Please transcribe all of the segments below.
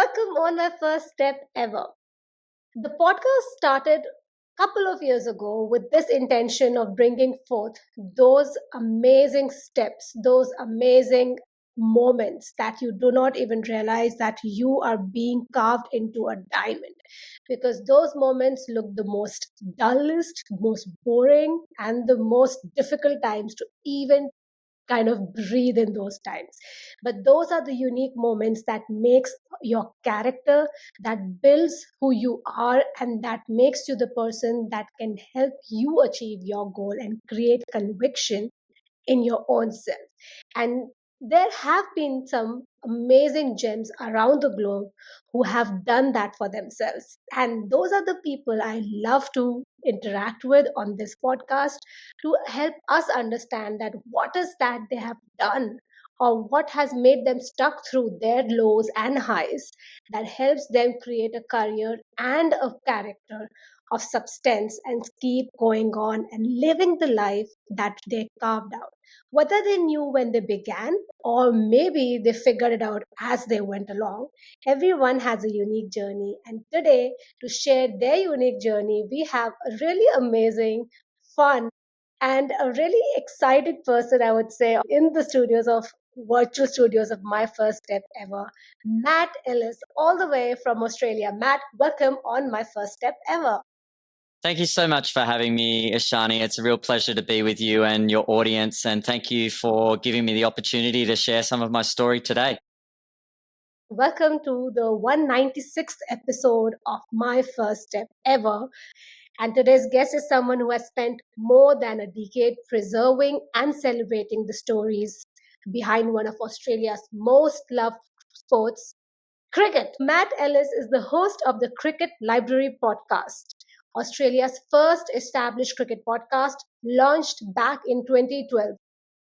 welcome on my first step ever. The podcast started a couple of years ago with this intention of bringing forth those amazing steps, those amazing moments that you do not even realize that you are being carved into a diamond, because those moments look the most dullest, most boring, and the most difficult times to even kind of breathe in those times. But those are the unique moments that makes your character, that builds who you are, and that makes you the person that can help you achieve your goal and create conviction in your own self. And there have been some amazing gems around the globe who have done that for themselves. And those are the people I love to interact with on this podcast to help us understand that what is that they have done, or what has made them stuck through their lows and highs, that helps them create a career and a character of substance and keep going on and living the life that they carved out. Whether they knew when they began, or maybe they figured it out as they went along, everyone has a unique journey. And today, to share their unique journey, we have a really amazing, fun, and a really excited person, I would say, in the studios of virtual studios of My First Step Ever, Matt Ellis, all the way from Australia. Matt, welcome on My First Step Ever. Thank you so much for having me, Ishani. It's a real pleasure to be with you and your audience. And thank you for giving me the opportunity to share some of my story today. Welcome to the 196th episode of My First Step Ever. And today's guest is someone who has spent more than a decade preserving and celebrating the stories behind one of Australia's most loved sports, cricket. Matt Ellis is the host of the Cricket Library podcast, Australia's first established cricket podcast, launched back in 2012.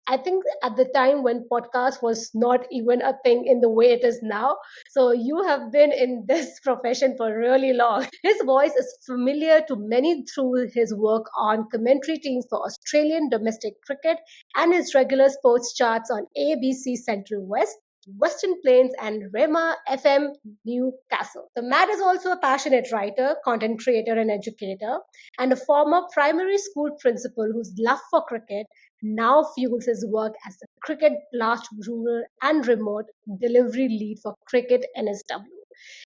I think at the time when podcast was not even a thing in the way it is now. So you have been in this profession for really long. His voice is familiar to many through his work on commentary teams for Australian domestic cricket and his regular sports charts on ABC Central West, Western Plains, and Rema FM Newcastle. So Matt is also a passionate writer, content creator, and educator, and a former primary school principal whose love for cricket now fuels his work as the Cricket Blast rural and remote delivery lead for Cricket NSW,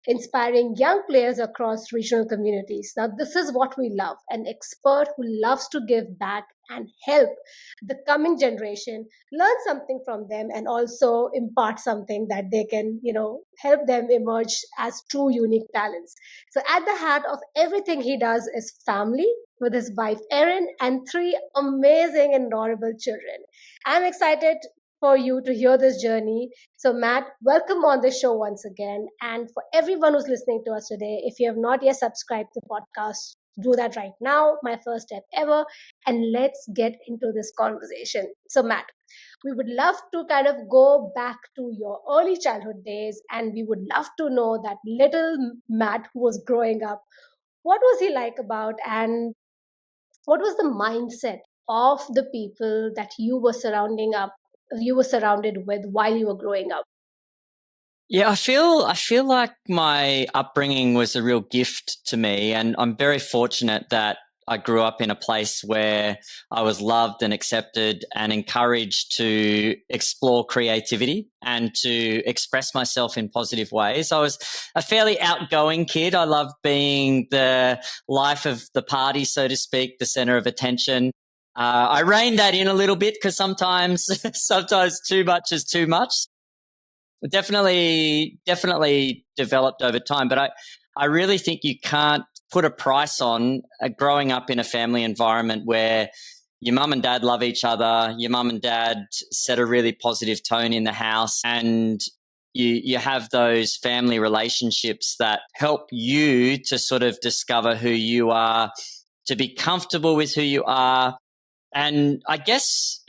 inspiring young players across regional communities. Now, this is what we love, an expert who loves to give back and help the coming generation learn something from them and also impart something that they can, help them emerge as true unique talents. So at the heart of everything he does is family, with his wife Erin and three amazing and adorable children. I'm excited for you to hear this journey. So, Matt, welcome on the show once again. And for everyone who's listening to us today, if you have not yet subscribed to the podcast, do that right now. My first step ever. And let's get into this conversation. So, Matt, we would love to kind of go back to your early childhood days, and we would love to know that little Matt who was growing up. What was he like about, and what was the mindset of the people that you were surrounded with while you were growing up? Yeah, I feel like my upbringing was a real gift to me, and I'm very fortunate that I grew up in a place where I was loved and accepted and encouraged to explore creativity and to express myself in positive ways. I was a fairly outgoing kid. I loved being the life of the party, so to speak, the center of attention. I reined that in a little bit because sometimes too much is too much. Definitely developed over time, but I really think you can't put a price on growing up in a family environment where your mum and dad love each other, your mum and dad set a really positive tone in the house, and you have those family relationships that help you to sort of discover who you are, to be comfortable with who you are. And I guess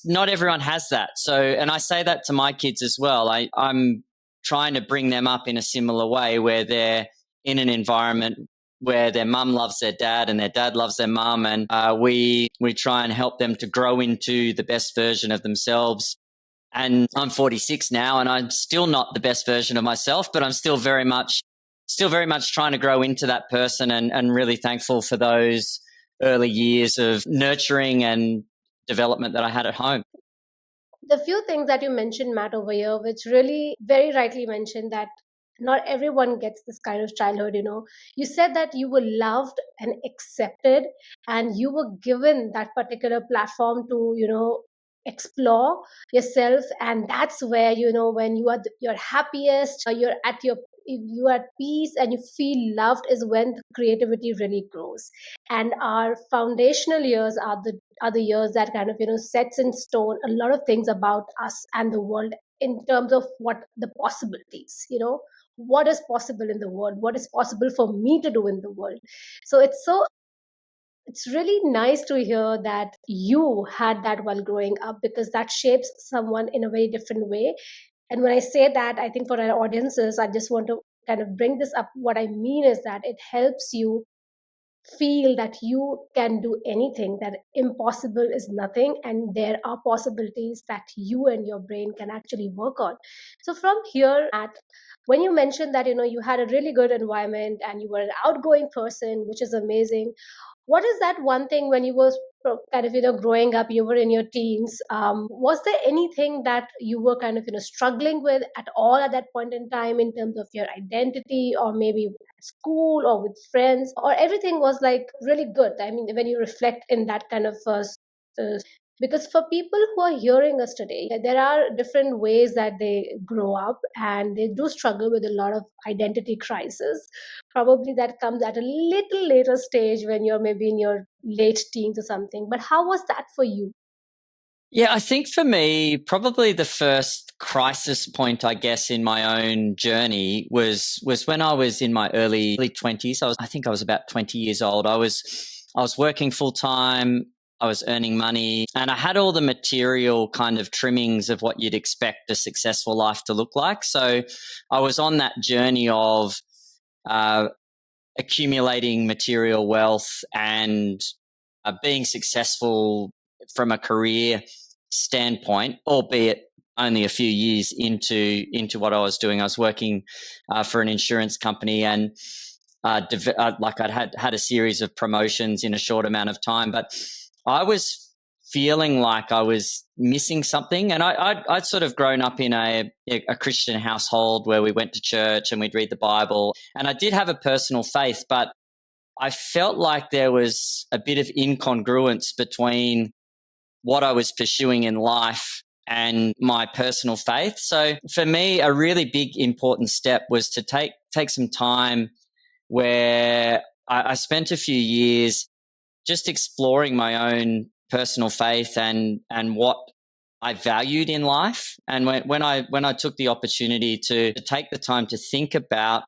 not everyone has that. So, and I say that to my kids as well. I'm trying to bring them up in a similar way where they're in an environment where their mum loves their dad and their dad loves their mum, and we try and help them to grow into the best version of themselves. And I'm 46 now, and I'm still not the best version of myself, but I'm still very much trying to grow into that person, and really thankful for those early years of nurturing and development that I had at home. The few things that you mentioned, Matt, over here, which really very rightly mentioned that not everyone gets this kind of childhood. You said that you were loved and accepted, and you were given that particular platform to explore yourself. And that's where, when you are your happiest, you're at your you are at peace and you feel loved, is when the creativity really grows. And our foundational years are the years that kind of sets in stone a lot of things about us and the world, in terms of what the possibilities, what is possible in the world, what is possible for me to do in the world. So it's really nice to hear that you had that while growing up, because that shapes someone in a very different way. And when I say that, I think for our audiences, I just want to kind of bring this up. What I mean is that it helps you feel that you can do anything, that impossible is nothing, and there are possibilities that you and your brain can actually work on. So from here, at when you mentioned that you had a really good environment and you were an outgoing person, which is amazing, what is that one thing when you were kind of growing up, you were in your teens, was there anything that you were kind of struggling with at all at that point in time, in terms of your identity, or maybe at school or with friends, or everything was like really good? I mean, when you reflect in that kind of uh, because for people who are hearing us today, there are different ways that they grow up, and they do struggle with a lot of identity crisis. Probably that comes at a little later stage, when you're maybe in your late teens or something. But how was that for you? Yeah, I think for me, probably the first crisis point, I guess, in my own journey was when I was in my early 20s. I think I was about 20 years old. I was working full time. I was earning money, and I had all the material kind of trimmings of what you'd expect a successful life to look like. So I was on that journey of uh, accumulating material wealth and being successful from a career standpoint, albeit only a few years into what I was doing. I was working for an insurance company, and like I'd had a series of promotions in a short amount of time, but I was feeling like I was missing something. And I'd sort of grown up in a Christian household where we went to church and we'd read the Bible, and I did have a personal faith, but I felt like there was a bit of incongruence between what I was pursuing in life and my personal faith. So for me, a really big important step was to take some time where I spent a few years just exploring my own personal faith and what I valued in life. And when I took the opportunity to take the time to think about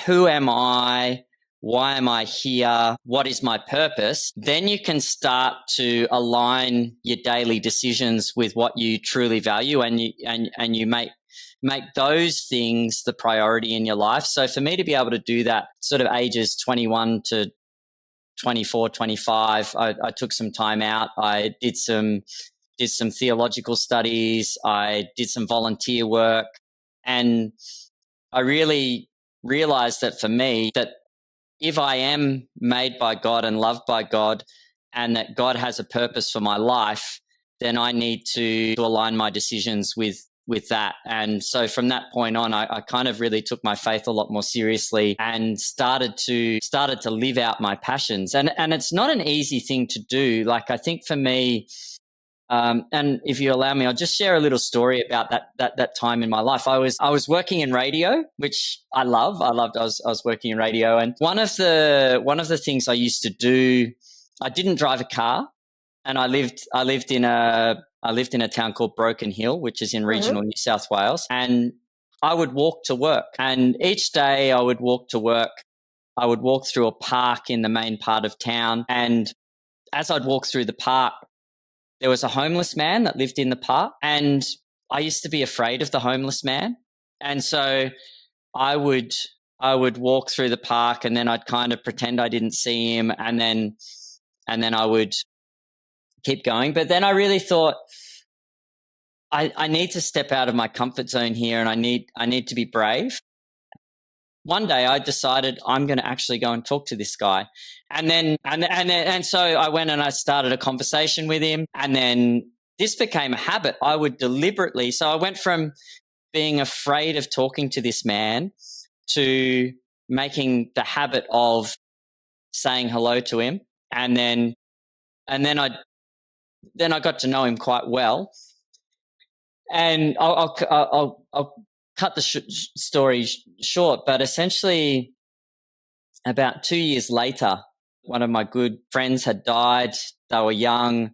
who am I? Why am I here? What is my purpose? Then you can start to align your daily decisions with what you truly value, and you make those things the priority in your life. So for me to be able to do that, sort of ages 21 to 24, 25, I took some time out. I did some theological studies. I did some volunteer work, and I really realized that for me, that if I am made by God and loved by God, and that God has a purpose for my life, then I need to align my decisions with that. And so from that point on, I kind of really took my faith a lot more seriously and started to live out my passions. And it's not an easy thing to do. Like, I think for me, and if you allow me, I'll just share a little story about that time in my life. I was working in radio, which I love. I loved. I was working in radio, and one of the things I used to do, I didn't drive a car, and I lived in a town called Broken Hill, which is in Mhm. regional New South Wales, and I would walk to work. And each day I would walk to work, I would walk through a park in the main part of town, and as I'd walk through the park, there was a homeless man that lived in the park, and I used to be afraid of the homeless man. And so I would I would walk through the park, and then I'd kind of pretend I didn't see him, and then I would keep going. But then I really thought, I need to step out of my comfort zone here, and I need to be brave. One day I decided I'm going to actually go and talk to this guy. And so I went and I started a conversation with him, and then this became a habit. I would deliberately, so I went from being afraid of talking to this man to making the habit of saying hello to him. And then I got to know him quite well. And I'll cut the story short, but essentially about 2 years later, one of my good friends had died. They were young.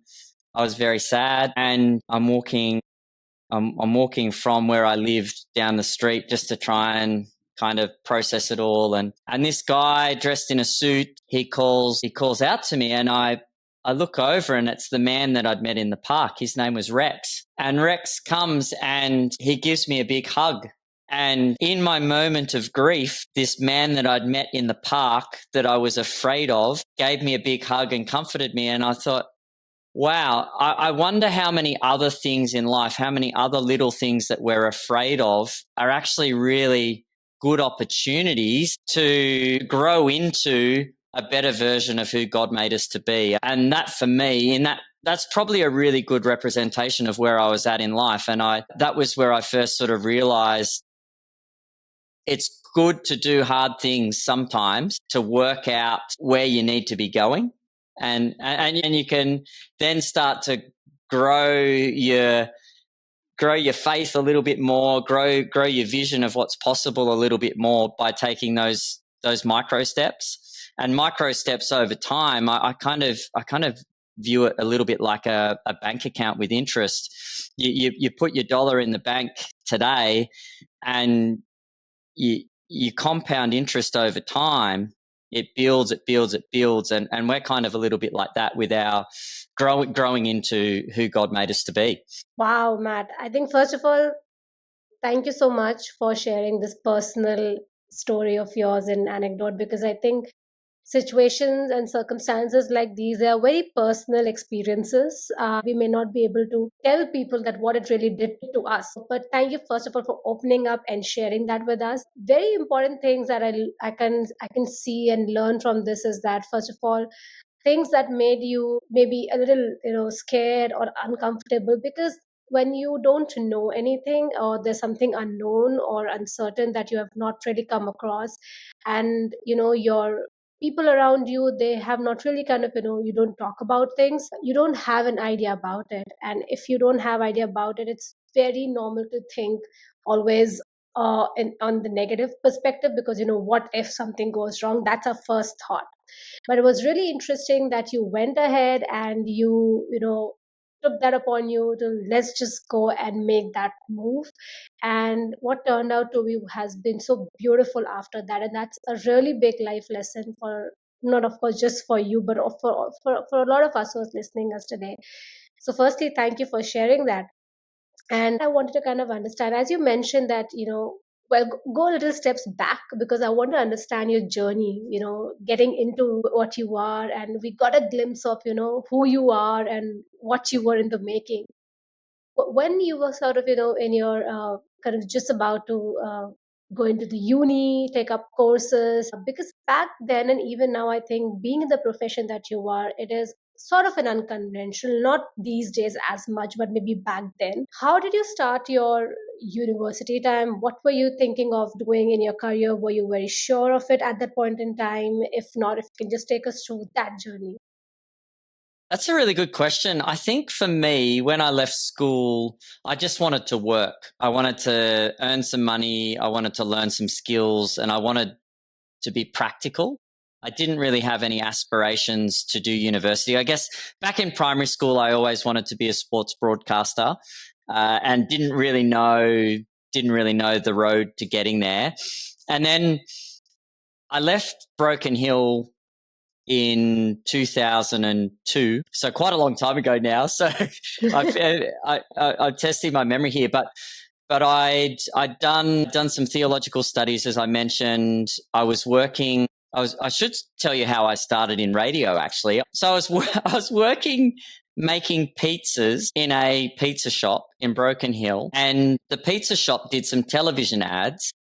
I was very sad, and I'm walking from where I lived down the street just to try and kind of process it all. And this guy dressed in a suit, he calls out to me, and I look over, and it's the man that I'd met in the park. His name was Rex. And Rex comes and he gives me a big hug. And in my moment of grief, this man that I'd met in the park that I was afraid of gave me a big hug and comforted me. And I thought, wow, I wonder how many other things in life, how many other little things that we're afraid of are actually really good opportunities to grow into a better version of who God made us to be. And that, for me, that's probably a really good representation of where I was at in life. And that was where I first sort of realized it's good to do hard things sometimes to work out where you need to be going. And you can then start to grow your faith a little bit more, grow your vision of what's possible a little bit more by taking those micro steps. And micro steps over time, I kind of view it a little bit like a bank account with interest. You put your dollar in the bank today, and you compound interest over time. It builds, and we're kind of a little bit like that with our growing into who God made us to be. Wow, Matt. I think, first of all, thank you so much for sharing this personal story of yours and anecdote, because I think situations and circumstances like these are very personal experiences. We may not be able to tell people that what it really did to us, but thank you first of all for opening up and sharing that with us. Very important things that I can see and learn from this is that, first of all, things that made you maybe a little scared or uncomfortable, because when you don't know anything, or there's something unknown or uncertain that you have not really come across, and your people around you, they have not really kind of, you don't talk about things, you don't have an idea about it. And if you don't have idea about it, it's very normal to think always on the negative perspective, because what if something goes wrong? That's our first thought. But it was really interesting that you went ahead and you took that upon you to, let's just go and make that move. And what turned out to be has been so beautiful after that. And that's a really big life lesson for, not of course just for you, but for a lot of us who are listening us today. So firstly, thank you for sharing that. And I wanted to kind of understand, as you mentioned that, well, go a little steps back, because I want to understand your journey, getting into what you are. And we got a glimpse of, who you are and what you were in the making. But when you were sort of, in your kind of just about to go into the uni, take up courses, because back then and even now, I think being in the profession that you are, it is sort of an unconventional, not these days as much, but maybe back then. How did you start your university time? What were you thinking of doing in your career? Were you very sure of it at that point in time? If not, if you can just take us through that journey. That's a really good question. I think for me, when I left school, I just wanted to work. I wanted to earn some money. I wanted to learn some skills, and I wanted to be practical. I didn't really have any aspirations to do university. I guess back in primary school, I always wanted to be a sports broadcaster, and didn't really know the road to getting there. And then I left Broken Hill in 2002, so quite a long time ago now. So I'm testing my memory here, but I'd done some theological studies, as I mentioned. I was working. I should tell you how I started in radio, actually. So I was working making pizzas in a pizza shop in Broken Hill. And the pizza shop did some television ads.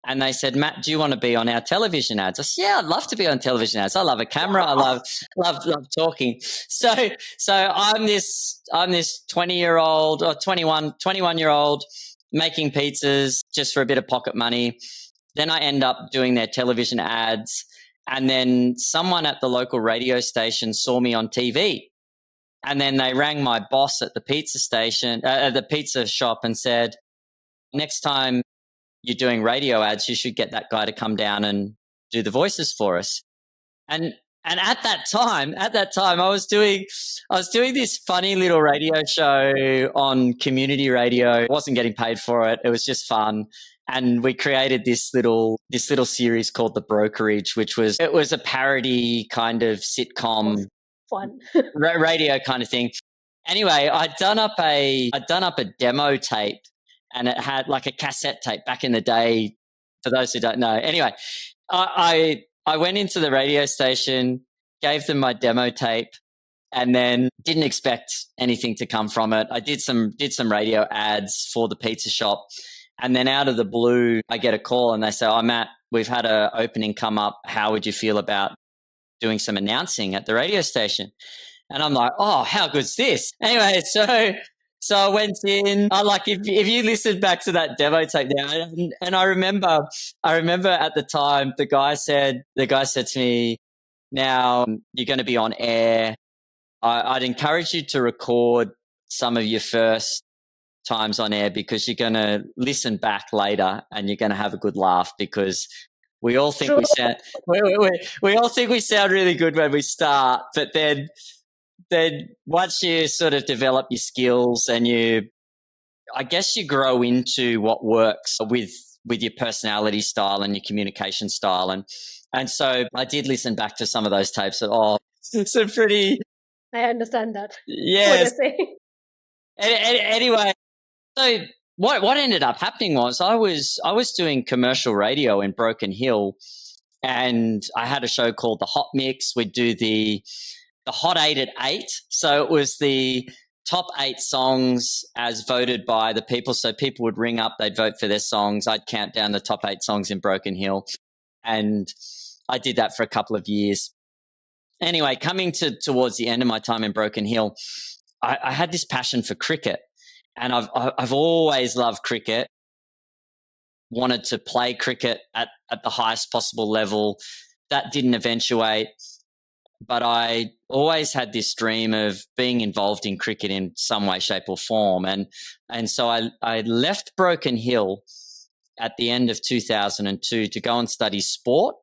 And they said, Matt, do you want to be on our television ads? I said, yeah, I'd love to be on television ads. I love a camera. I love talking. So I'm this 20-year-old or 21-year-old making pizzas just for a bit of pocket money. Then I end up doing their television ads. And then someone at the local radio station saw me on TV. And then they rang my boss at the pizza station, the pizza shop, and said, next time you're doing radio ads, you should get that guy to come down and do the voices for us. And at that time, I was doing this funny little radio show on community radio. I wasn't getting paid for it. It was just fun. And we created this little series called The Brokerage, which was a parody kind of sitcom, fun radio kind of thing. Anyway, I'd done up a demo tape, and it had like a cassette tape back in the day, for those who don't know. Anyway, I went into the radio station, gave them my demo tape, and then didn't expect anything to come from it. I did some radio ads for the pizza shop, and then out of the blue, I get a call and they say, "Oh, Matt, we've had an opening come up. How would you feel about doing some announcing at the radio station?" And I'm like, "Oh, how good's this?" Anyway, so I went in. If you listen back to that demo tape now, and I remember at the time the guy said to me, "Now you're going to be on air. I'd encourage you to record some of your first times on air because you're going to listen back later and you're going to have a good laugh because we all think we all think we sound really good when we start, but then once you sort of develop your skills and I guess you grow into what works with your personality style and your communication style. And so I did listen back to some of those tapes and it's a pretty... I understand that. Yes. What you're saying. Anyway, so what ended up happening was I was doing commercial radio in Broken Hill, and I had a show called The Hot Mix. We'd do the Hot 8 at 8. So it was the top 8 songs as voted by the people. So people would ring up, they'd vote for their songs. I'd count down the top 8 songs in Broken Hill. And I did that for a couple of years. Anyway, coming towards the end of my time in Broken Hill, I had this passion for cricket. And I've always loved cricket, wanted to play cricket at the highest possible level. That didn't eventuate. But I always had this dream of being involved in cricket in some way, shape or form. And so I left Broken Hill at the end of 2002 to go and study sport.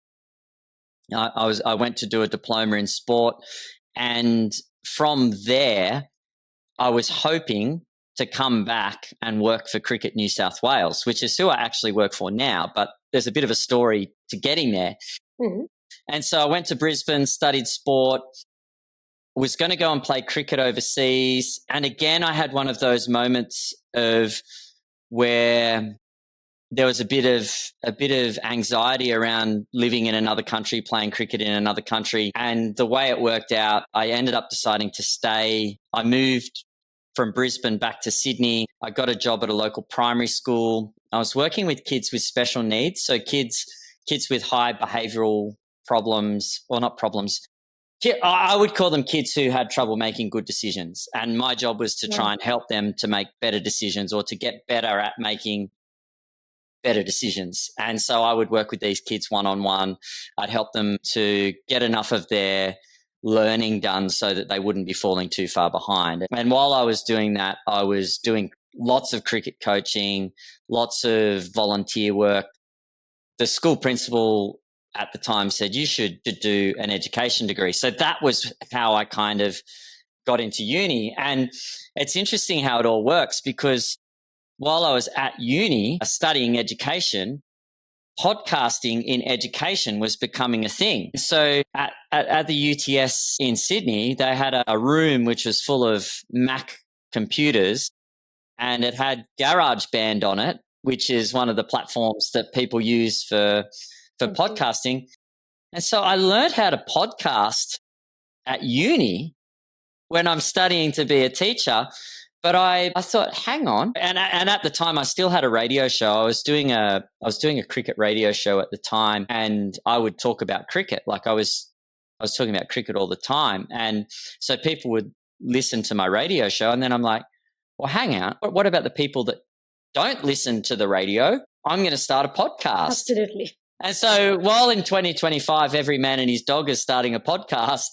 I went to do a diploma in sport. And from there, I was hoping to come back and work for Cricket New South Wales, which is who I actually work for now. But there's a bit of a story to getting there. Mm-hmm. And so I went to Brisbane, studied sport, was going to go and play cricket overseas. And again, I had one of those moments of where there was a bit of anxiety around living in another country, playing cricket in another country. And the way it worked out, I ended up deciding to stay. I moved from Brisbane back to Sydney. I got a job at a local primary school. I was working with kids with special needs, so kids with high behavioural problems, well, not problems. I would call them kids who had trouble making good decisions. And my job was to try and help them to make better decisions or to get better at making better decisions. And so I would work with these kids one-on-one. I'd help them to get enough of their learning done so that they wouldn't be falling too far behind. And while I was doing that, I was doing lots of cricket coaching, lots of volunteer work. The school principal at the time said, you should do an education degree. So that was how I kind of got into uni. And it's interesting how it all works because while I was at uni studying education, podcasting in education was becoming a thing. So at the UTS in Sydney, they had a room which was full of Mac computers and it had GarageBand on it, which is one of the platforms that people use for podcasting. And so I learned how to podcast at uni when I'm studying to be a teacher. But I thought, hang on, and at the time I still had a radio show. I was doing a cricket radio show at the time, and I would talk about cricket. Like I was talking about cricket all the time, and so people would listen to my radio show, and then I'm like, well, hang on, what about the people that don't listen to the radio? I'm going to start a podcast. Absolutely. And so while in 2025, every man and his dog is starting a podcast,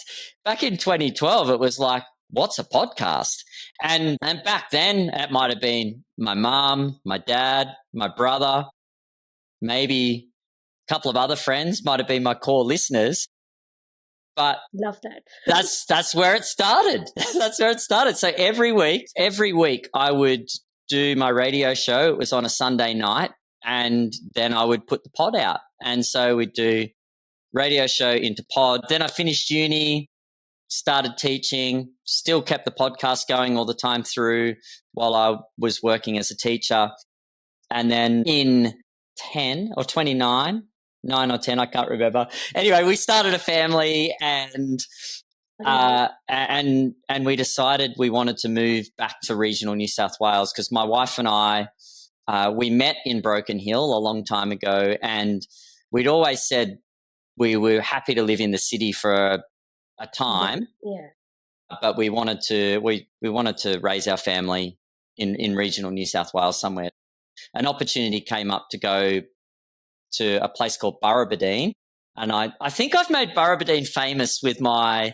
back in 2012, it was like, what's a podcast? And back then, it might have been my mom, my dad, my brother, maybe a couple of other friends might have been my core listeners. But love that. That's where it started. That's where it started. So every week I would do my radio show. It was on a Sunday night, and then I would put the pod out. And so we'd do radio show into pod. Then I finished uni, started teaching, still kept the podcast going all the time through while I was working as a teacher. And then in 10 or 29, 9 or 10, I can't remember. Anyway, we started a family, and we decided we wanted to move back to regional New South Wales because my wife and I, we met in Broken Hill a long time ago, and we'd always said we were happy to live in the city for a time, but we wanted to raise our family in regional New South Wales somewhere. An opportunity came up to go to a place called Burrabadeen, and I think I've made Burrabadeen famous with my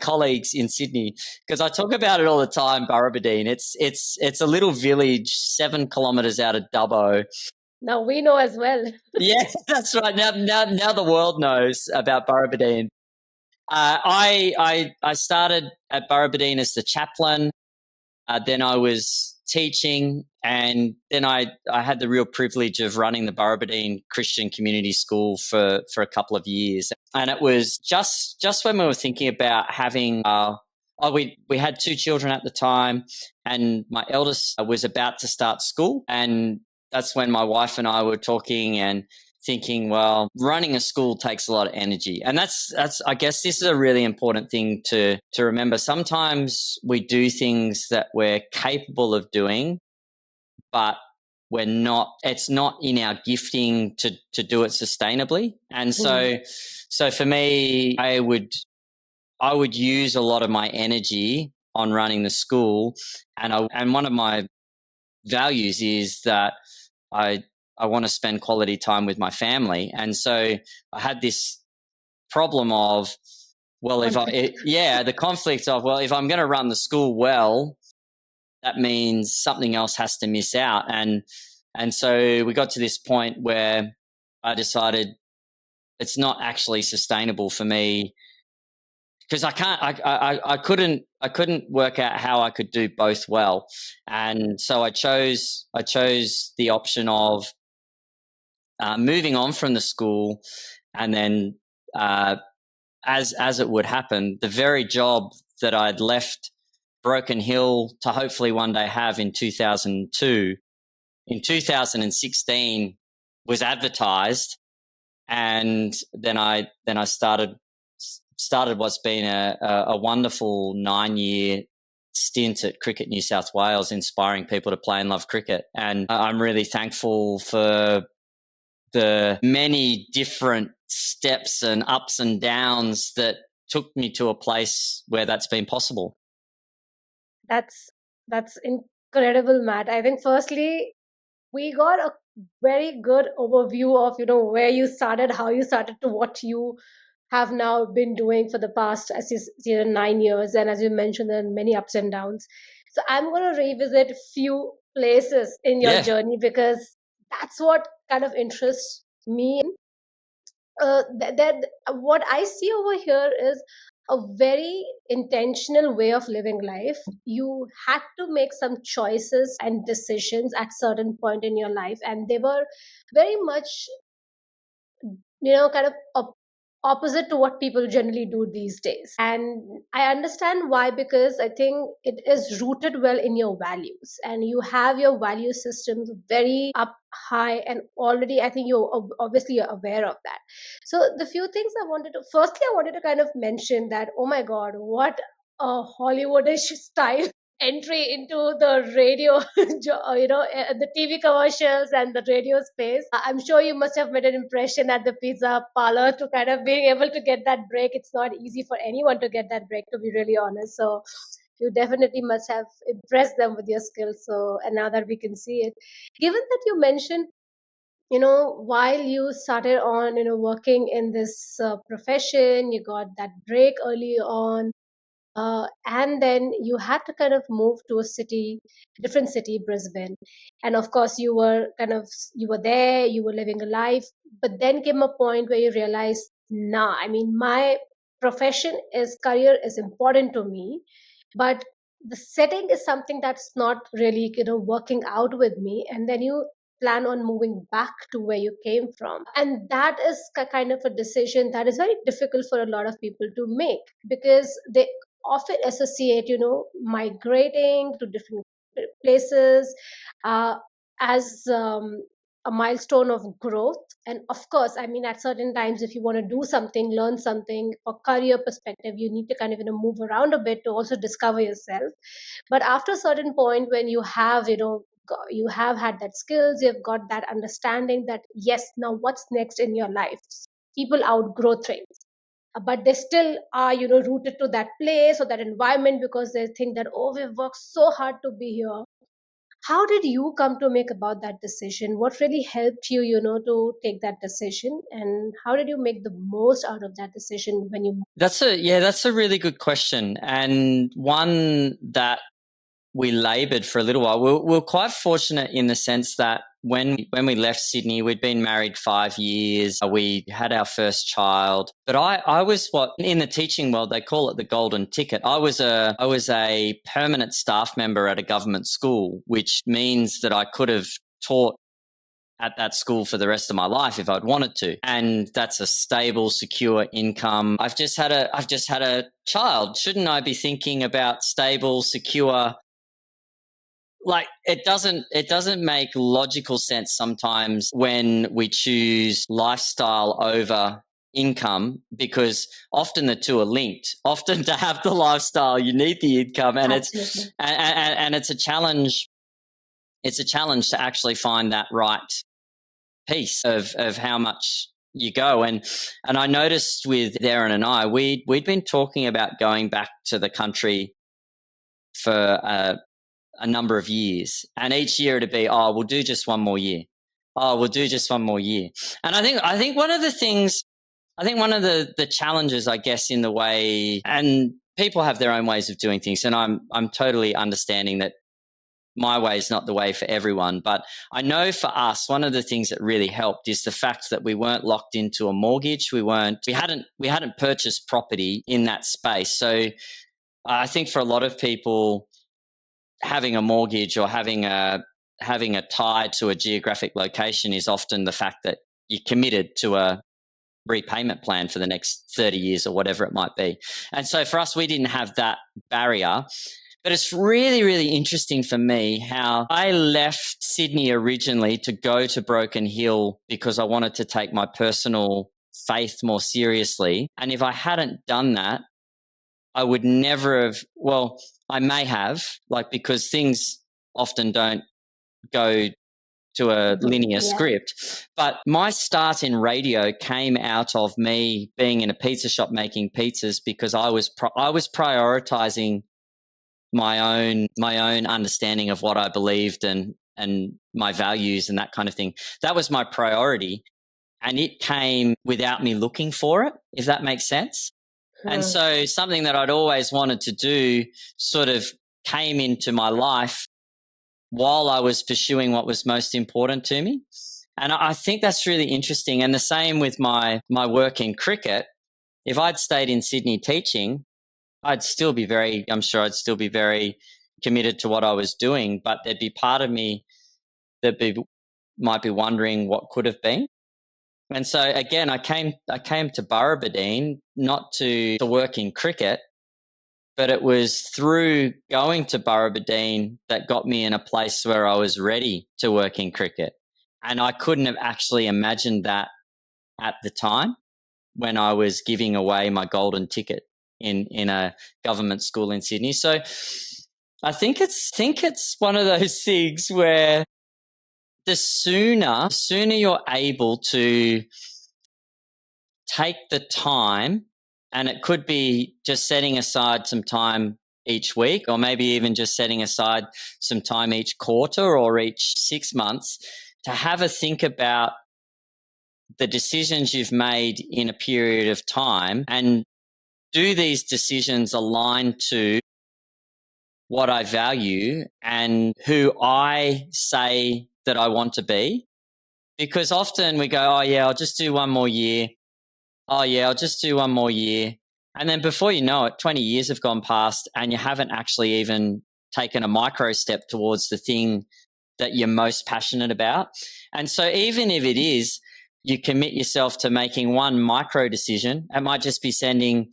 colleagues in Sydney because I talk about it all the time. Burrabadeen, it's a little village 7 kilometres out of Dubbo. Now we know as well. Yeah, that's right. Now the world knows about Burrabadeen. I started at Burrabadeen as the chaplain. Then I was teaching, and then I had the real privilege of running the Burrabadeen Christian Community School for a couple of years. And it was just when we were thinking about having we had 2 children at the time, and my eldest was about to start school, and that's when my wife and I were talking and thinking, well, running a school takes a lot of energy. And that's I guess this is a really important thing to remember. Sometimes we do things that we're capable of doing, but it's not in our gifting to do it sustainably. And so for me, I would use a lot of my energy on running the school, and one of my values is that I want to spend quality time with my family. And so I had this problem of, well, the conflict of, well, if I'm going to run the school well, that means something else has to miss out. And so we got to this point where I decided it's not actually sustainable for me because I couldn't work out how I could do both well. And so I chose the option of moving on from the school, and then as it would happen, the very job that I'd left Broken Hill to hopefully one day have in 2002, in 2016 was advertised, and then I started what's been a wonderful 9-year stint at Cricket New South Wales, inspiring people to play and love cricket. And I'm really thankful for the many different steps and ups and downs that took me to a place where that's been possible. That's incredible, Matt. I think firstly, we got a very good overview of, where you started, how you started, to what you have now been doing for the past, as you said, 9 years. And as you mentioned, there are many ups and downs. So I'm going to revisit few places in your journey because that's what kind of interests me. That what I see over here is a very intentional way of living life. You had to make some choices and decisions at certain point in your life, and they were very much, kind of opposite to what people generally do these days. And I understand why, because I think it is rooted well in your values, and you have your value systems very up high, and already I think you're obviously aware of that. So the few things I wanted to kind of mention that, oh my God, what a Hollywoodish style entry into the radio, the TV commercials and the radio space. I'm sure you must have made an impression at the pizza parlor to kind of being able to get that break. It's not easy for anyone to get that break, to be really honest. So you definitely must have impressed them with your skills. So, and now that we can see it, given that you mentioned, while you started on, working in this profession, you got that break early on, and then you had to kind of move to a city, different city, Brisbane. And of course, you were there, you were living a life, but then came a point where you realized, nah, I mean, my profession is career is important to me, but the setting is something that's not really, working out with me. And then you plan on moving back to where you came from. And that is kind of a decision that is very difficult for a lot of people to make, because they often associate, migrating to different places uh, as a milestone of growth. And of course, I mean, at certain times, if you want to do something, learn something, for career perspective, you need to kind of, move around a bit to also discover yourself. But after a certain point, when you have, you have had that skills, you've got that understanding that, yes, now what's next in your life? People outgrow things, but they still are, rooted to that place or that environment, because they think that, oh, we've worked so hard to be here. How did you come to make about that decision? What really helped you, to take that decision, and how did you make the most out of that decision when you? That's a really good question, and one that we laboured for a little while. We're quite fortunate in the sense that when we left Sydney, we'd been married 5 years. We had our first child. But I was what in the teaching world they call it the golden ticket. I was a permanent staff member at a government school, which means that I could have taught at that school for the rest of my life if I'd wanted to. And that's a stable, secure income. I've just had a child. Shouldn't I be thinking about stable, secure? Like it doesn't make logical sense sometimes when we choose lifestyle over income, because often the two are linked. Often to have the lifestyle you need the income, and Absolutely. it's a challenge. It's a challenge to actually find that right piece of how much you go. And I noticed with Darren and I, we'd been talking about going back to the country for a number of years, and each year it'd be, oh, we'll do just one more year. Oh, we'll do just one more year. And I think one of the things, I think one of the challenges, I guess, in the way, and people have their own ways of doing things, and I'm totally understanding that my way is not the way for everyone. But I know for us, one of the things that really helped is the fact that we weren't locked into a mortgage. We hadn't purchased property in that space. So I think for a lot of people, having a mortgage or having a tie to a geographic location is often the fact that you're committed to a repayment plan for the next 30 years or whatever it might be. And so for us, we didn't have that barrier. But it's really, really interesting for me how I left Sydney originally to go to Broken Hill because I wanted to take my personal faith more seriously. And if I hadn't done that, I would never have, well, I may have, because things often don't go to a linear script. But my start in radio came out of me being in a pizza shop making pizzas, because I was prioritizing my own understanding of what I believed and my values and that kind of thing. That was my priority, and it came without me looking for it, if that makes sense. And so something that I'd always wanted to do sort of came into my life while I was pursuing what was most important to me. And I think that's really interesting. And the same with my work in cricket. If I'd stayed in Sydney teaching, I'm sure I'd still be very committed to what I was doing, but there'd be part of me that might be wondering what could have been. And so again, I came to Burrabadine not to work in cricket, but it was through going to Burrabadine that got me in a place where I was ready to work in cricket. And I couldn't have actually imagined that at the time when I was giving away my golden ticket. in a government school in Sydney. So I think it's one of those things where the sooner you're able to take the time, and it could be just setting aside some time each week, or maybe even just setting aside some time each quarter or each 6 months to have a think about the decisions you've made in a period of time, and do these decisions align to what I value and who I say that I want to be? Because often we go, oh, yeah, I'll just do one more year. Oh, yeah, I'll just do one more year. And then before you know it, 20 years have gone past and you haven't actually even taken a micro step towards the thing that you're most passionate about. And so even if it is, you commit yourself to making one micro decision. It might just be sending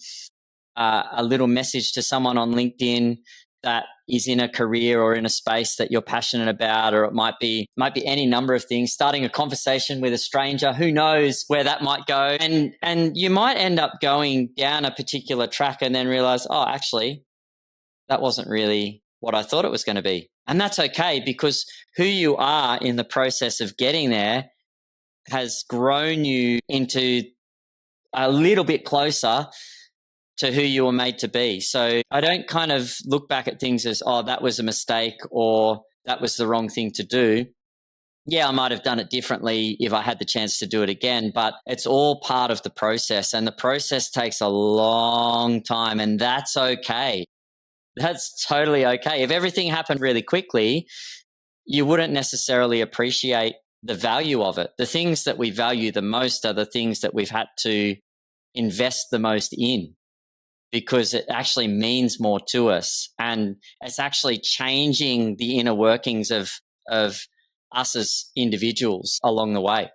a little message to someone on LinkedIn that is in a career or in a space that you're passionate about, or it might be any number of things. Starting a conversation with a stranger, who knows where that might go, and you might end up going down a particular track and then realize, oh, actually, that wasn't really what I thought it was going to be, and that's okay, because who you are in the process of getting there has grown you into a little bit closer to who you were made to be. So I don't kind of look back at things as, oh, that was a mistake or that was the wrong thing to do. Yeah, I might have done it differently if I had the chance to do it again, but it's all part of the process, and the process takes a long time, and that's okay. That's totally okay. If everything happened really quickly, you wouldn't necessarily appreciate the value of it. The things that we value the most are the things that we've had to invest the most in, because it actually means more to us, and it's actually changing the inner workings of us as individuals along the way.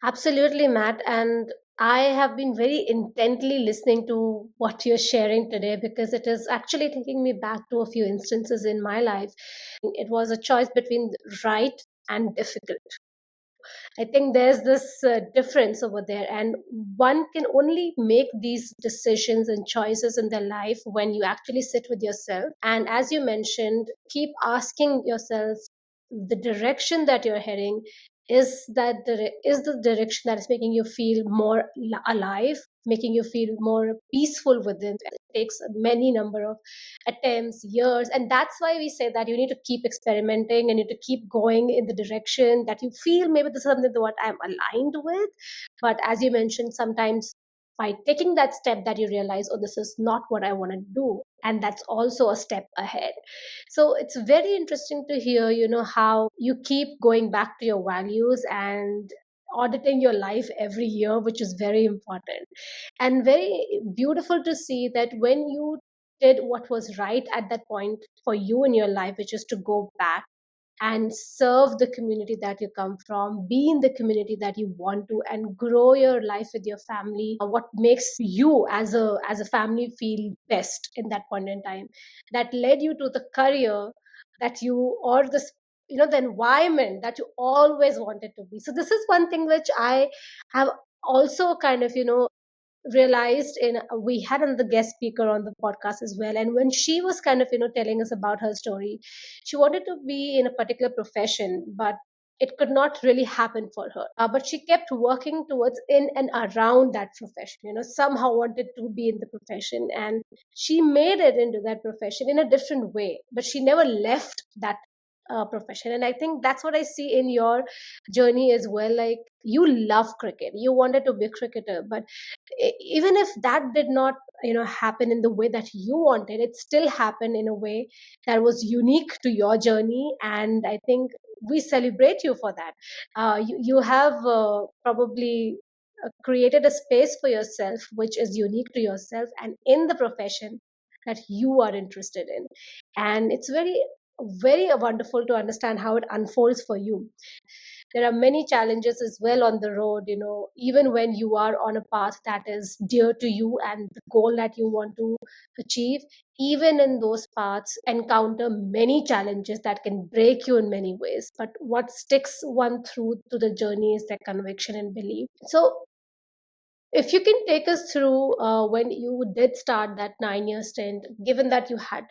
Absolutely, Matt. And I have been very intently listening to what you're sharing today because it is actually taking me back to a few instances in my life. It was a choice between right and difficult. I think there's this difference over there, and one can only make these decisions and choices in their life when you actually sit with yourself. And as you mentioned, keep asking yourself the direction that you're heading, is the direction that is making you feel more alive, making you feel more peaceful within. It takes many number of attempts, years, and that's why we say that you need to keep experimenting and you need to keep going in the direction that you feel maybe this is something that what I'm aligned with. But as you mentioned, sometimes by taking that step that you realize, oh, this is not what I want to do, and that's also a step ahead. So it's very interesting to hear, how you keep going back to your values and auditing your life every year, which is very important and very beautiful to see that when you did what was right at that point for you in your life, which is to go back and serve the community that you come from, be in the community that you want to, and grow your life with your family. What makes you as a family feel best in that point in time, that led you to the career that you, or this, the environment that you always wanted to be. So this is one thing which I have also kind of realized in, we had another guest speaker on the podcast as well, and when she was kind of telling us about her story, she wanted to be in a particular profession, but it could not really happen for her. But she kept working towards in and around that profession, somehow wanted to be in the profession, and she made it into that profession in a different way, but she never left that profession. And I think that's what I see in your journey as well. Like, you love cricket, you wanted to be a cricketer, but even if that did not happen in the way that you wanted, it still happened in a way that was unique to your journey, and I think we celebrate you for that. You have probably created a space for yourself which is unique to yourself and in the profession that you are interested in, and it's very very wonderful to understand how it unfolds for you. There are many challenges as well on the road, even when you are on a path that is dear to you and the goal that you want to achieve. Even in those paths encounter many challenges that can break you in many ways, but what sticks one through to the journey is their conviction and belief. So If you can take us through when you did start that 9 year stint, given that you had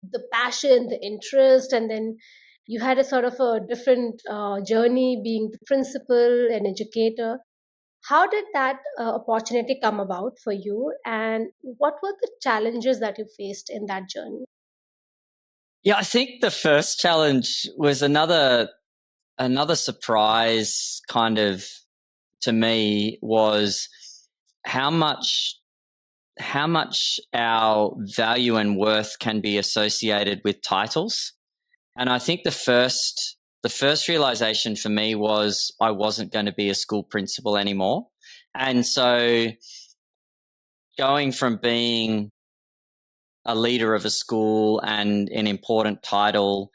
the passion, the interest, and then you had a sort of a different journey being the principal and educator. How did that opportunity come about for you, and what were the challenges that you faced in that journey? Yeah, I think the first challenge was another surprise kind of to me was how much how much our value and worth can be associated with titles. And I think the first realization for me was I wasn't going to be a school principal anymore. And so going from being a leader of a school and an important title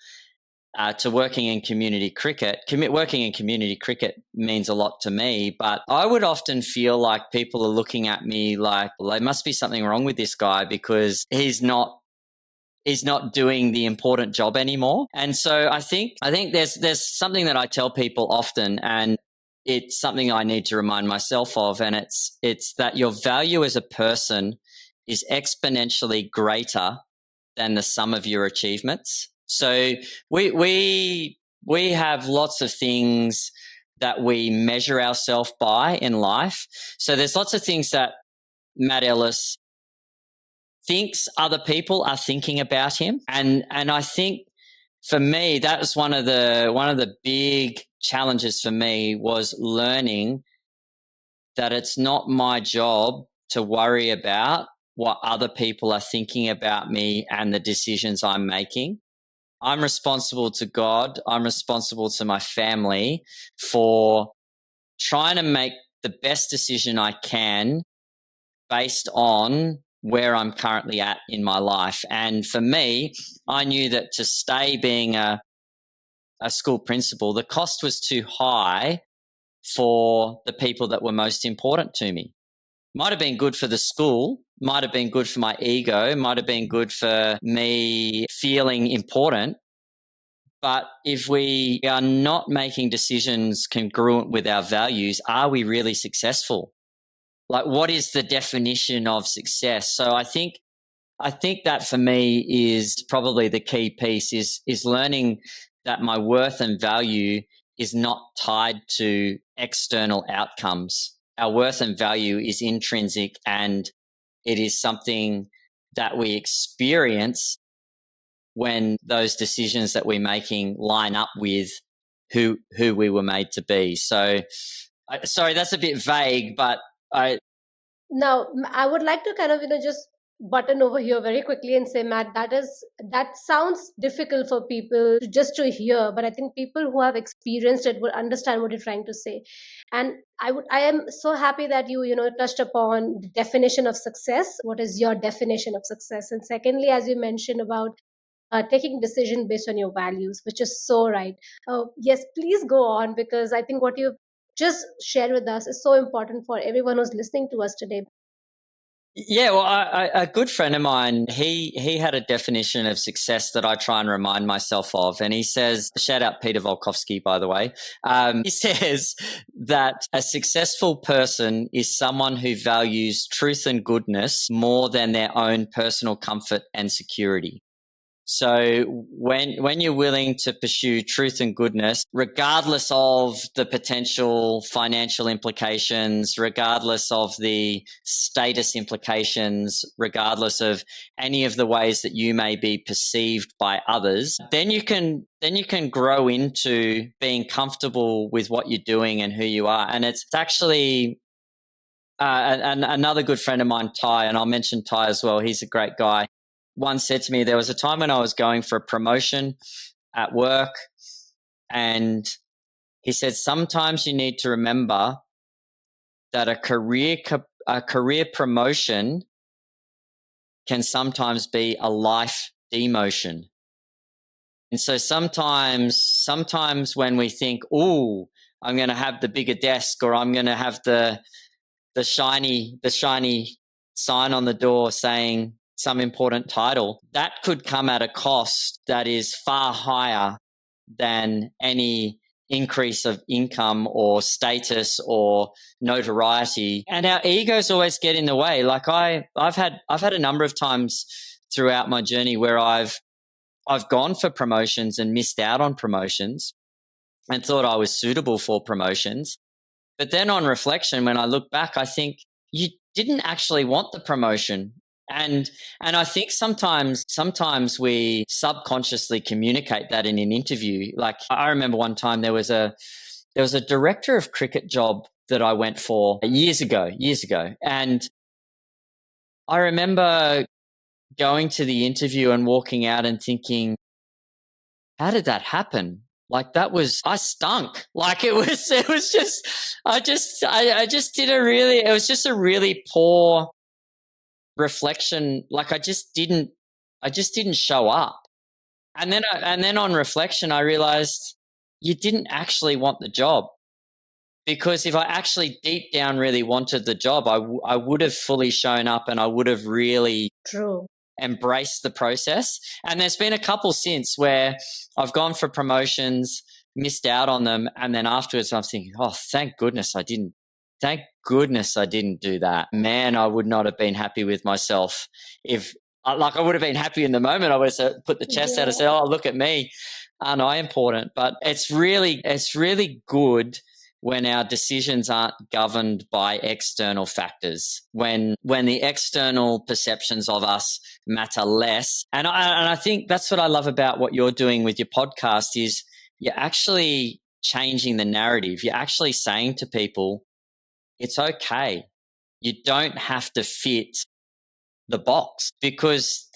to working in community cricket. Working in community cricket means a lot to me, but I would often feel like people are looking at me like, well, there must be something wrong with this guy because he's not doing the important job anymore. And so I think there's something that I tell people often, and it's something I need to remind myself of, and it's that your value as a person is exponentially greater than the sum of your achievements. So we have lots of things that we measure ourselves by in life. So there's lots of things that Matt Ellis thinks other people are thinking about him, and I think for me that was one of the big challenges for me was learning that it's not my job to worry about what other people are thinking about me and the decisions I'm making. I'm responsible to God. I'm responsible to my family for trying to make the best decision I can based on where I'm currently at in my life. And for me, I knew that to stay being a school principal, the cost was too high for the people that were most important to me. Might have been good for the school, might have been good for my ego, might have been good for me feeling important. But if we are not making decisions congruent with our values, are we really successful? Like, what is the definition of success? So I think that for me is probably the key piece is learning that my worth and value is not tied to external outcomes. Our worth and value is intrinsic, and it is something that we experience when those decisions that we're making line up with who we were made to be. So, sorry, that's a bit vague, but I Now, I would like to kind of, just button over here very quickly and say, Matt, that sounds difficult for people just to hear, but I think people who have experienced it will understand what you're trying to say. And I am so happy that you touched upon the definition of success. What is your definition of success? And secondly, as you mentioned about taking decision based on your values, which is so right. Yes, please go on, because I think what you've just shared with us is so important for everyone who's listening to us today. Yeah, well, a good friend of mine, he had a definition of success that I try and remind myself of, and he says, shout out Peter Volkovsky, by the way. He says that a successful person is someone who values truth and goodness more than their own personal comfort and security. So when you're willing to pursue truth and goodness, regardless of the potential financial implications, regardless of the status implications, regardless of any of the ways that you may be perceived by others, then you can grow into being comfortable with what you're doing and who you are. And it's actually another good friend of mine, Ty, and I'll mention Ty as well. He's a great guy. Once said to me, there was a time when I was going for a promotion at work, and he said, sometimes you need to remember that a career promotion can sometimes be a life demotion. And so sometimes when we think, oh, I'm going to have the bigger desk, or I'm going to have the shiny sign on the door saying some important title, that could come at a cost that is far higher than any increase of income or status or notoriety, and our egos always get in the way. Like I've had a number of times throughout my journey where I've gone for promotions and missed out on promotions and thought I was suitable for promotions. But then on reflection, when I look back, I think you didn't actually want the promotion. And I think sometimes we subconsciously communicate that in an interview. Like I remember one time there was a director of cricket job that I went for years ago. And I remember going to the interview and walking out and thinking, how did that happen? Like I stunk. Like it was just, I just did it was just a really poor reflection. Like I just didn't show up. And then on reflection, I realized you didn't actually want the job, because if I actually deep down really wanted the job, I would have fully shown up and I would have really True. embraced the process. And there's been a couple since where I've gone for promotions, missed out on them, and then afterwards I'm thinking, oh, thank goodness I didn't. Thank goodness I didn't do that. Man, I would not have been happy with myself if, like, I would have been happy in the moment. I would have put the chest out and said, oh, look at me. Aren't I important? But it's really good when our decisions aren't governed by external factors, when the external perceptions of us matter less. And I think that's what I love about what you're doing with your podcast is you're actually changing the narrative. You're actually saying to people, it's okay. You don't have to fit the box, because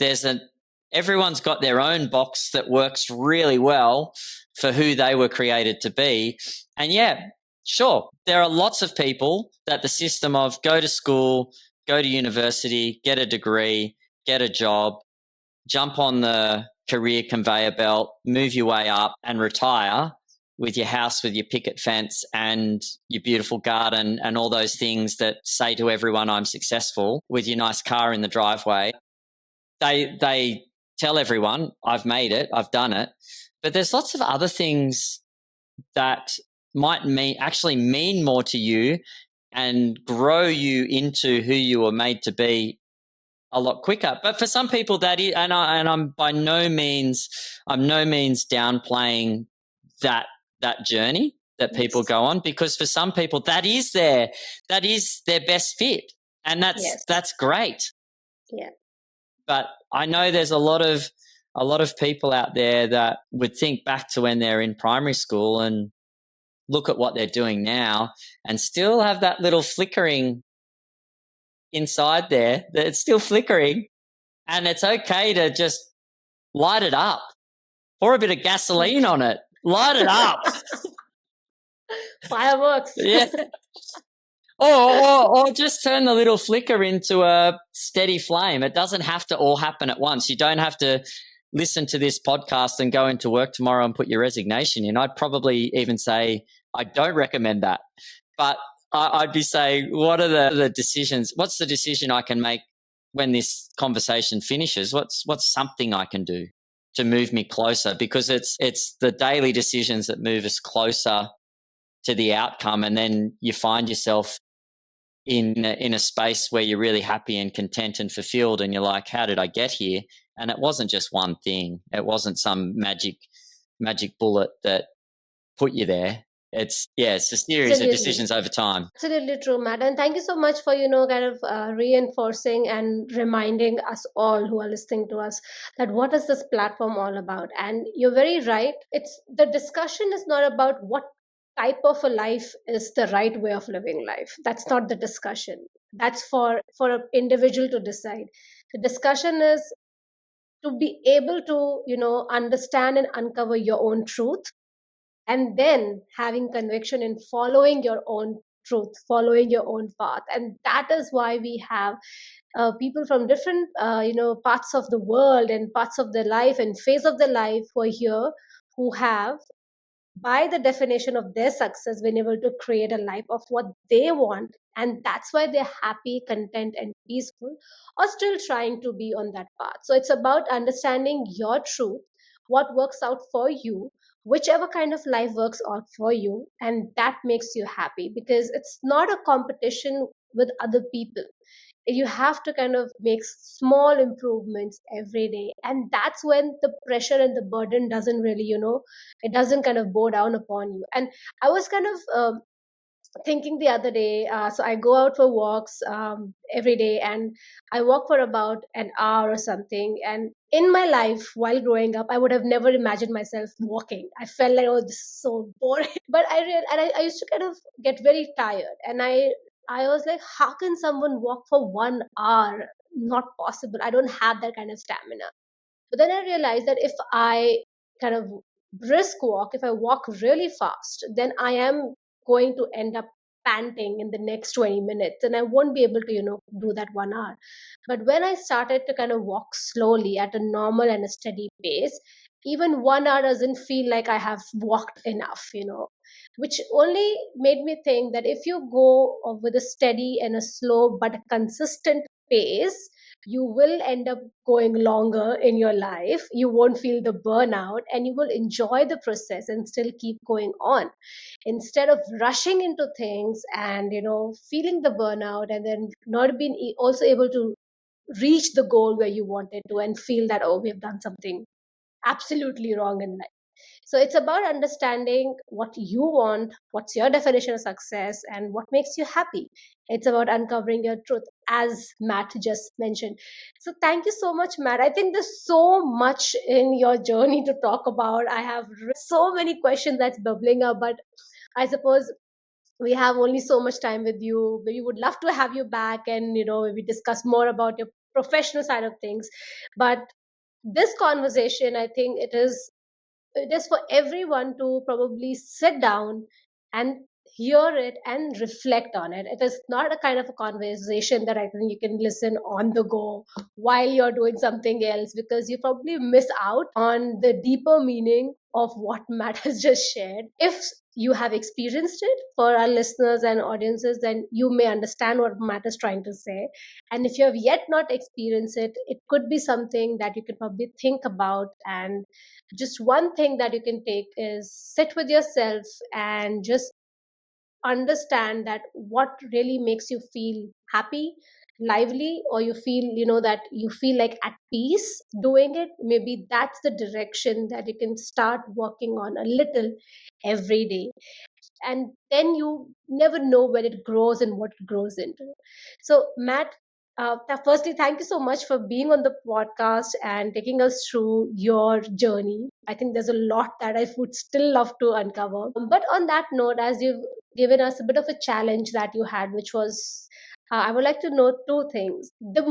everyone's got their own box that works really well for who they were created to be. And yeah, sure, there are lots of people that the system of go to school, go to university, get a degree, get a job, jump on the career conveyor belt, move your way up and retire with your house, with your picket fence and your beautiful garden and all those things that say to everyone, I'm successful, with your nice car in the driveway. They tell everyone, I've made it, I've done it. But there's lots of other things that might actually mean more to you and grow you into who you were made to be a lot quicker. But for some people that is, and I'm by no means downplaying that journey that people go on, because for some people that is their best fit, and that's great. Yeah. But I know there's a lot of people out there that would think back to when they're in primary school and look at what they're doing now and still have that little flickering inside there, that it's still flickering, and it's okay to just light it up, pour a bit of gasoline on it, light it up. Fireworks. Yeah. Or just turn the little flicker into a steady flame. It doesn't have to all happen at once. You don't have to listen to this podcast and go into work tomorrow and put your resignation in. I'd probably even say I don't recommend that. But I'd be saying, what are the decisions? What's the decision I can make when this conversation finishes? What's something I can do to move me closer? Because it's the daily decisions that move us closer to the outcome, and then you find yourself in a space where you're really happy and content and fulfilled, and you're like, how did I get here? And it wasn't just one thing. It wasn't some magic bullet that put you there. It's a series of decisions over time. Absolutely true, Matt. And thank you so much for, kind of reinforcing and reminding us all who are listening to us that what is this platform all about? And you're very right. The discussion is not about what type of a life is the right way of living life. That's not the discussion. That's for an individual to decide. The discussion is to be able to, understand and uncover your own truth, and then having conviction in following your own truth, following your own path. And that is why we have people from different parts of the world and parts of their life and phase of their life who are here, who have, by the definition of their success, been able to create a life of what they want. And that's why they're happy, content, and peaceful, or still trying to be on that path. So it's about understanding your truth, what works out for you, whichever kind of life works out for you and that makes you happy, because it's not a competition with other people. You have to kind of make small improvements every day, and that's when the pressure and the burden doesn't really, it doesn't kind of bow down upon you. And I was kind of thinking the other day, so I go out for walks every day, and I walk for about an hour or something. And in my life while growing up, I would have never imagined myself walking. I felt like, oh, this is so boring. But I used to kind of get very tired, and I was like, how can someone walk for 1 hour? Not possible. I don't have that kind of stamina. But then I realized that if I kind of brisk walk, if I walk really fast, then I am going to end up panting in the next 20 minutes, and I won't be able to, do that 1 hour. But when I started to kind of walk slowly at a normal and a steady pace, even 1 hour doesn't feel like I have walked enough, which only made me think that if you go with a steady and a slow but a consistent pace, you will end up going longer in your life. You won't feel the burnout, and you will enjoy the process and still keep going on, instead of rushing into things and, feeling the burnout, and then not being also able to reach the goal where you wanted to, and feel that, oh, we have done something absolutely wrong in life. So it's about understanding what you want, what's your definition of success, and what makes you happy. It's about uncovering your truth, as Matt just mentioned. So thank you so much, Matt. I think there's so much in your journey to talk about. I have so many questions that's bubbling up, but I suppose we have only so much time with you. We would love to have you back and, maybe discuss more about your professional side of things. But this conversation, I think it is for everyone to probably sit down and hear it and reflect on it. It is not a kind of a conversation that I think you can listen on the go while you're doing something else, because you probably miss out on the deeper meaning of what Matt has just shared. If you have experienced it, for our listeners and audiences, then you may understand what Matt is trying to say. And if you have yet not experienced it, it could be something that you can probably think about. And just one thing that you can take is sit with yourself and just understand that what really makes you feel happy, lively, or you feel, that you feel like at peace doing it. Maybe that's the direction that you can start working on a little every day, and then you never know when it grows and what it grows into. So, Matt, firstly, thank you so much for being on the podcast and taking us through your journey. I think there's a lot that I would still love to uncover. But on that note, as you've given us a bit of a challenge that you had, which was, I would like to know two things. The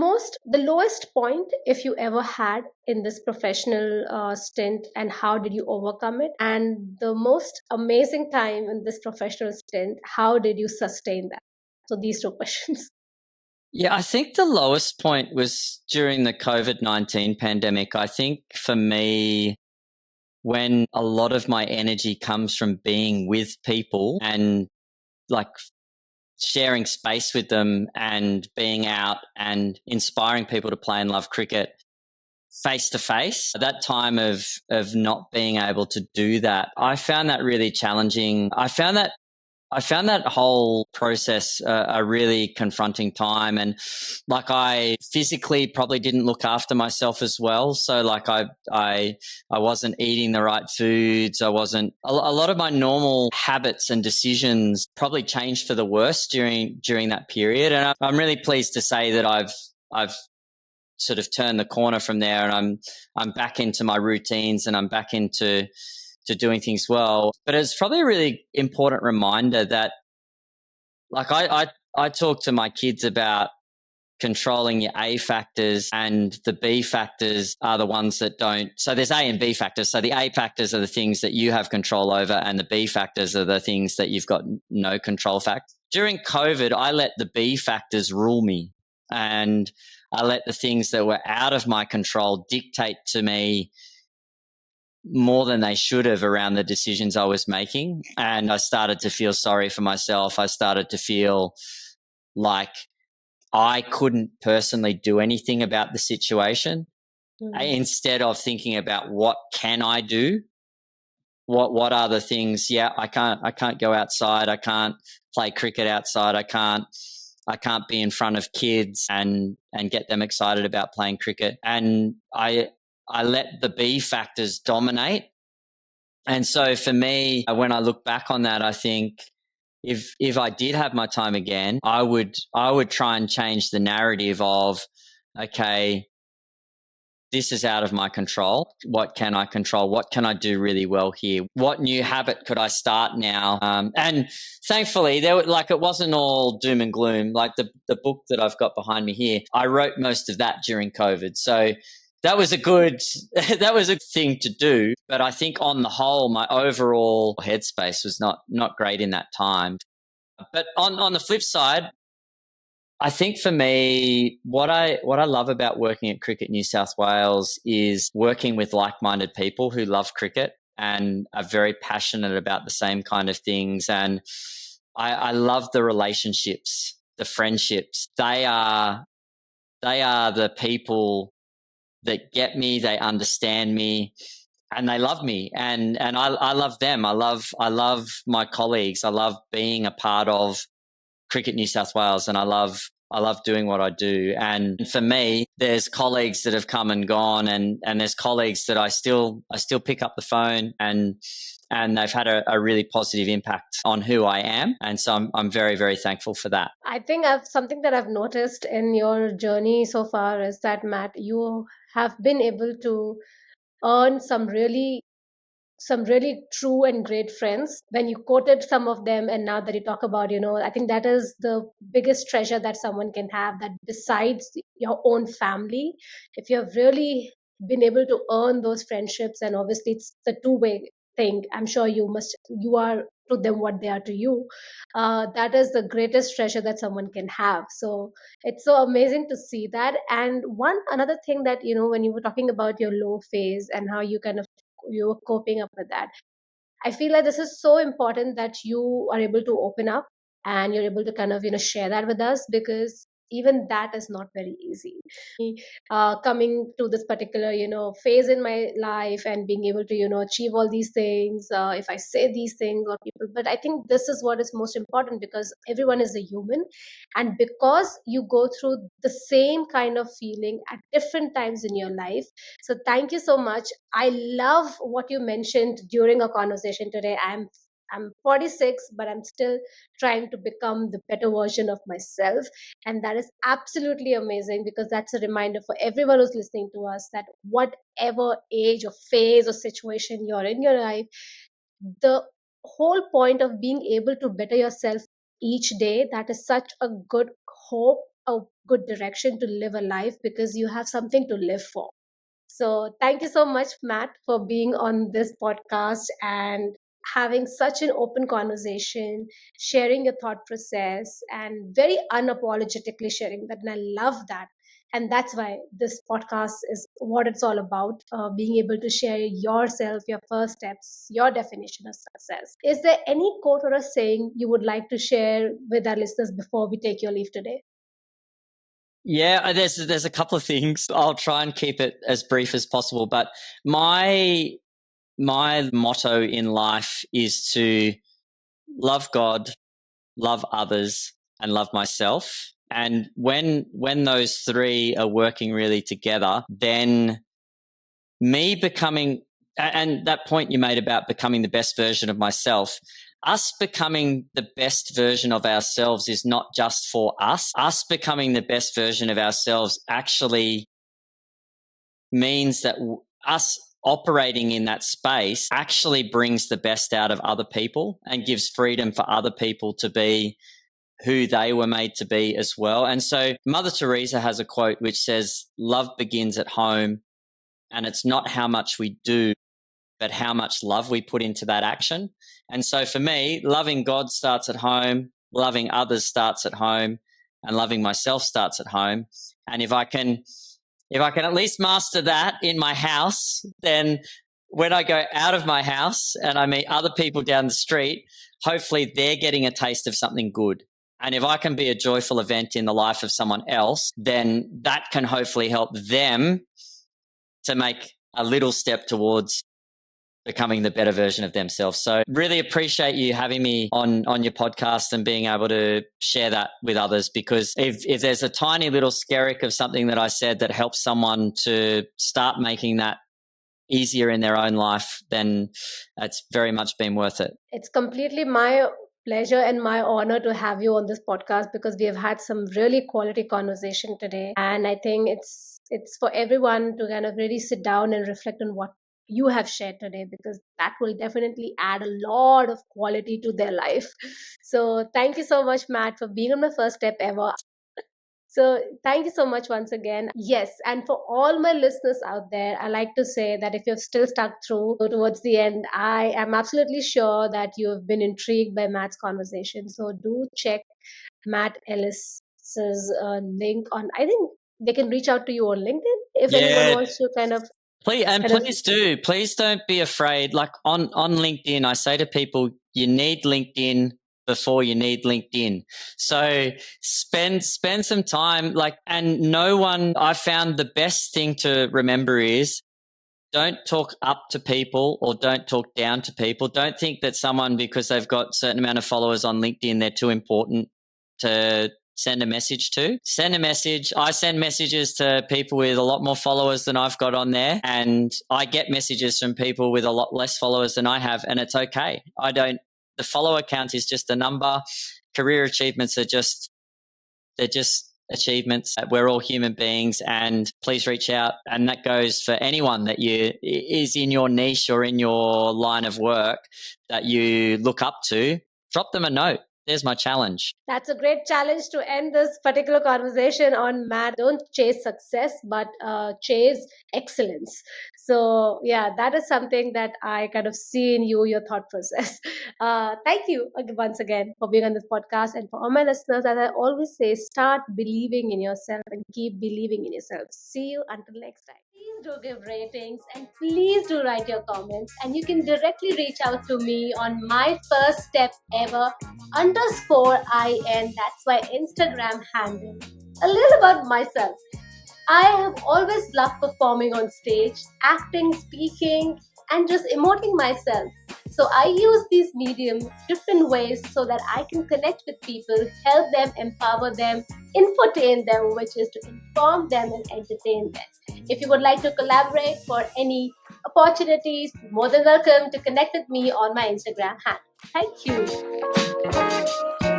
lowest point, if you ever had in this professional stint, and how did you overcome it? And the most amazing time in this professional stint, how did you sustain that? So these two questions. Yeah, I think the lowest point was during the COVID-19 pandemic. I think for me, when a lot of my energy comes from being with people and like sharing space with them and being out and inspiring people to play and love cricket face to face, that time of not being able to do that, I found that really challenging. I found that whole process a really confronting time, and like I physically probably didn't look after myself as well. So like I wasn't eating the right foods. I wasn't a lot of my normal habits and decisions probably changed for the worse during that period. And I'm really pleased to say that I've sort of turned the corner from there, and I'm back into my routines, and I'm back into doing things well. But it's probably a really important reminder that, like, I talk to my kids about controlling your A factors, and the B factors are the ones that don't. So there's A and B factors. So the A factors are the things that you have control over, and the B factors are the things that you've got no control factors. During COVID, I let the B factors rule me, and I let the things that were out of my control dictate to me more than they should have around the decisions I was making. And I started to feel sorry for myself. I started to feel like I couldn't personally do anything about the situation. Instead of thinking about what can I do, what are the things? Yeah, I can't go outside. I can't play cricket outside. I can't be in front of kids and get them excited about playing cricket. And I let the B factors dominate. And so for me, when I look back on that, I think if I did have my time again, I would try and change the narrative of, okay, this is out of my control. What can I control? What can I do really well here? What new habit could I start now? And thankfully, it wasn't all doom and gloom. Like the book that I've got behind me here, I wrote most of that during COVID. So that was a good that was a thing to do. But I think on the whole, my overall headspace was not great in that time. But on the flip side, I think for me, what I love about working at Cricket New South Wales is working with like-minded people who love cricket and are very passionate about the same kind of things. And I love the relationships, the friendships. They are the people that get me, they understand me, and they love me. And I love them. I love my colleagues. I love being a part of Cricket New South Wales, and I love doing what I do. And for me, there's colleagues that have come and gone, and there's colleagues that I still pick up the phone, and they've had a really positive impact on who I am. And so I'm very, very thankful for that. I think something that I've noticed in your journey so far is that, Matt, you have been able to earn some really true and great friends. When you quoted some of them, and now that you talk about, I think that is the biggest treasure that someone can have, that besides your own family, if you have really been able to earn those friendships, and obviously it's the two-way thing. I'm sure you are to them what they are to you. That is the greatest treasure that someone can have. So it's so amazing to see that. And one another thing that, when you were talking about your low phase and how you were coping up with that, I feel like this is so important that you are able to open up and you're able to kind of, share that with us, because even that is not very easy. Coming to this particular, phase in my life and being able to, achieve all these things, if I say these things or people, but I think this is what is most important, because everyone is a human. And because you go through the same kind of feeling at different times in your life. So thank you so much. I love what you mentioned during a conversation today. I'm 46, but I'm still trying to become the better version of myself. And that is absolutely amazing, because that's a reminder for everyone who's listening to us that whatever age or phase or situation you're in your life, the whole point of being able to better yourself each day, that is such a good hope, a good direction to live a life, because you have something to live for. So thank you so much, Matt, for being on this podcast and having such an open conversation, sharing your thought process, and very unapologetically sharing that. And I love that. And that's why this podcast is what it's all about, being able to share yourself, your first steps, your definition of success. Is there any quote or a saying you would like to share with our listeners before we take your leave today? Yeah, there's a couple of things. I'll try and keep it as brief as possible. But my motto in life is to love God, love others, and love myself. And when those three are working really together, then me becoming, and that point you made about becoming the best version of myself, us becoming the best version of ourselves is not just for us. Us becoming the best version of ourselves actually means that us operating in that space actually brings the best out of other people and gives freedom for other people to be who they were made to be as well. And so Mother Teresa has a quote which says, "Love begins at home, and it's not how much we do, but how much love we put into that action." And so for me, loving God starts at home, loving others starts at home, and loving myself starts at home. And if I can at least master that in my house, then when I go out of my house and I meet other people down the street, hopefully they're getting a taste of something good. And if I can be a joyful event in the life of someone else, then that can hopefully help them to make a little step towards becoming the better version of themselves. So really appreciate you having me on your podcast and being able to share that with others, because if there's a tiny little skerrick of something that I said that helps someone to start making that easier in their own life, then it's very much been worth it. It's completely my pleasure and my honor to have you on this podcast, because we have had some really quality conversation today. And I think it's for everyone to kind of really sit down and reflect on what you have shared today, because that will definitely add a lot of quality to their life. So thank you so much, Matt, for being on my first step ever. So thank you so much once again. Yes, and for all my listeners out there, I like to say that if you've still stuck through towards the end, I am absolutely sure that you have been intrigued by Matt's conversation. So do check Matt Ellis's link on. I think they can reach out to you on LinkedIn if anyone wants to kind of. Please don't be afraid. Like on LinkedIn, I say to people, you need LinkedIn before you need LinkedIn. So spend some time, and I found the best thing to remember is don't talk up to people or don't talk down to people. Don't think that someone, because they've got a certain amount of followers on LinkedIn, they're too important to send a message to. Send a message. I send messages to people with a lot more followers than I've got on there, and I get messages from people with a lot less followers than I have, and it's okay. The follower count is just a number. Career achievements they're just achievements. We're all human beings, and please reach out. And that goes for anyone that is in your niche or in your line of work that you look up to. Drop them a note. There's my challenge. That's a great challenge to end this particular conversation on, Matt. Don't chase success, but chase excellence. So yeah, that is something that I kind of see in you, your thought process. Thank you once again for being on this podcast. And for all my listeners, as I always say, start believing in yourself and keep believing in yourself. See you until next time. Please do give ratings and please do write your comments. And you can directly reach out to me on my first step ever _IN. That's my Instagram handle. A little about myself. I have always loved performing on stage, acting, speaking, and just emoting myself. So I use these mediums different ways so that I can connect with people, help them, empower them, infotain them, which is to inform them and entertain them. If you would like to collaborate for any opportunities, more than welcome to connect with me on my Instagram handle. Thank you.